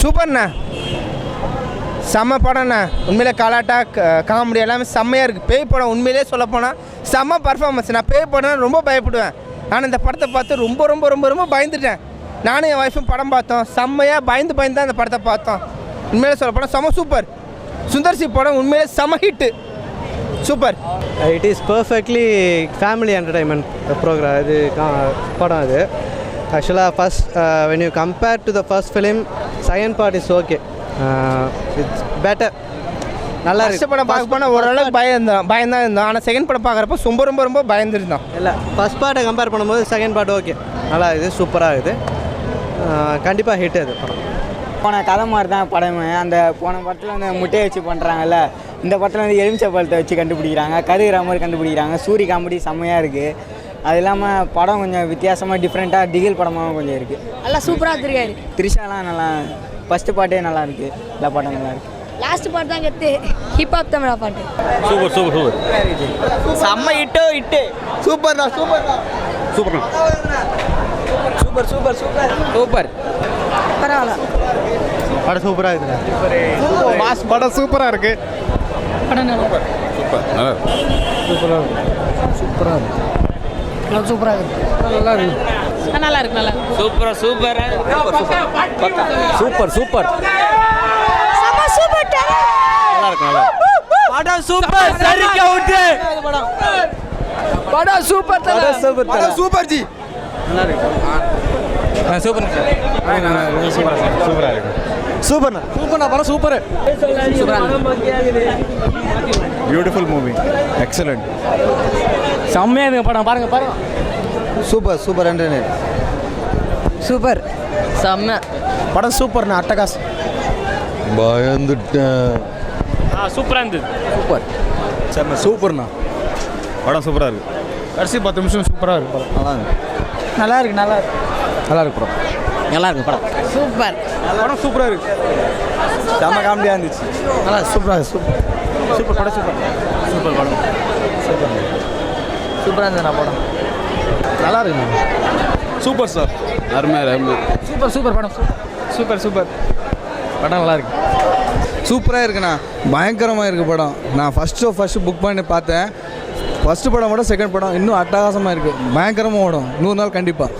சூப்பர்ண்ணா, செம்ம படம்ண்ணா. உண்மையிலே கலாட்டா காமெடி எல்லாமே செம்மையாக இருக்குது. பேய் படம் உண்மையிலே சொல்லப்போனால் செம்ம பர்ஃபார்மன்ஸ். நான் பேய் படம் ரொம்ப பயப்படுவேன். நான் இந்த படத்தை பார்த்து ரொம்ப ரொம்ப ரொம்ப ரொம்ப பயந்துட்டேன். நானும் என் ஒய்ஃபும் படம் பார்த்தோம். செம்மையாக பயந்து தான் இந்த படத்தை பார்த்தோம். உண்மையிலே சொல்லப்போனால் செம்ம சூப்பர். சுந்தர்சி படம் உண்மையிலே செம்ம hit. Super. It is perfectly family entertainment program. இது படம் அது ஆக்சுவலாக first when you compare to the first film, second part is okay, it's better. நல்லா ஃபஸ்ட் படம் பார்க்க போனால் ஓரளவுக்கு பயந்தான் இருந்தோம். ஆனால் செகண்ட் படம் பார்க்குறப்ப ரொம்ப ரொம்ப ரொம்ப பயந்துருந்தோம். இல்லை, ஃபஸ்ட் பார்ட்டை கம்பேர் பண்ணும்போது செகண்ட் பார்ட் ஓகே, நல்லா இருக்குது, சூப்பராக இருக்குது, கண்டிப்பாக ஹிட் அது படம். போன கதை மாதிரி தான் படமே. அந்த போன படத்தில் வந்து முட்டையை வச்சு பண்ணுறாங்கல்ல, இந்த படத்தில் வந்து எலுமிச்சை பழத்தை வச்சு கண்டுபிடிக்கிறாங்க, கருகிற மாதிரி கண்டுபிடிக்கிறாங்க. சூரி காமெடி செம்மையாக இருக்குது. அது இல்லாமல் படம் கொஞ்சம் வித்தியாசமாக டிஃப்ரெண்ட்டாக திகில் படமாகவும் கொஞ்சம் இருக்குது. நல்லா சூப்பராக எடுத்துருக்காரு. த்ரிஷாலாம் நல்லா, ஃபஸ்ட்டு பாட்டே நல்லா இருக்குது, எல்லா பாட்டும் நல்லா இருக்குது. லாஸ்ட் பாட்டு தான் கெத்து, ஹிப்ஹாப் தமிழா பாட்டு. சூப்பர் சூப்பர் சூப்பர், செம்ம இட்டு சூப்பர்ண்ணா, சூப்பர்ண்ணா, சூப்பர்ண்ணா, சூப்பர் சூப்பர் சூப்பர் சூப்பர். பரவாயில்ல, படம் சூப்பராக இருக்குதுண்ணா. மாஸ் படம் சூப்பராக இருக்குது. படம் நல்லா சூப்பர், நல்லா சூப்பராக இருக்குது. சூப்பராக இருக்குது. சூப்பராக இருக்குது. நல்லா இருக்குது. நல்லா இருக்கு. நல்லா சூப்பர் சூப்பர் சூப்பர் சூப்பர், நல்லா இருக்கு, நல்லா படம் சூப்பர், சரிக்க விட்டு படம் சூப்பர். படம் சூப்பர் ஜி. நல்லா இருக்கு. சூப்பர் சூப்பராக இருக்கு. சூப்பர்ண்ணா, சூப்பர்ண்ணா, படம் சூப்பர். பியூட்டிஃபுல் மூவி, எக்ஸலண்ட், செம்மையாக இருக்குது படம். பாருங்க பாருங்க. Super super entertainer. சூப்பர், செம்ம படம் சூப்பர்ண்ணா, அட்டகாசம். பயந்துட்டேன். சூப்பராக இருந்தது. சூப்பர் செம்ம சூப்பர்ண்ணா, படம் சூப்பராக இருக்குது. கடைசி 10 நிமிஷம் சூப்பராக இருக்குது படம். நல்லா இருக்கு. நல்லா இருக்கு. நல்லா இருக்கு படம். நல்லா இருக்கு படம். சூப்பர். படம் சூப்பராக இருக்குது. செம்ம காமெடியாக இருந்துச்சு. நல்லா சூப்பராக சூப்பர் சூப்பர் படம். சூப்பர் சூப்பர் படம். சூப்பர் சூப்பராக இருந்ததுண்ணா படம். நல்லா இருக்குண்ணா. சூப்பர் சார், அருமையாக சூப்பர் சூப்பர் படம். சூப்பர் சூப்பர் படம். நல்லா இருக்கு. சூப்பராக இருக்குண்ணா, பயங்கரமாக இருக்குது படம். நான் ஃபஸ்ட்டு புக் பண்ணி பார்த்தேன். ஃபஸ்ட்டு படம் விட செகண்ட் படம் இன்னும் அட்டகாசமாக இருக்குது, பயங்கரமாக ஓடும். 100 நாள் கண்டிப்பாக.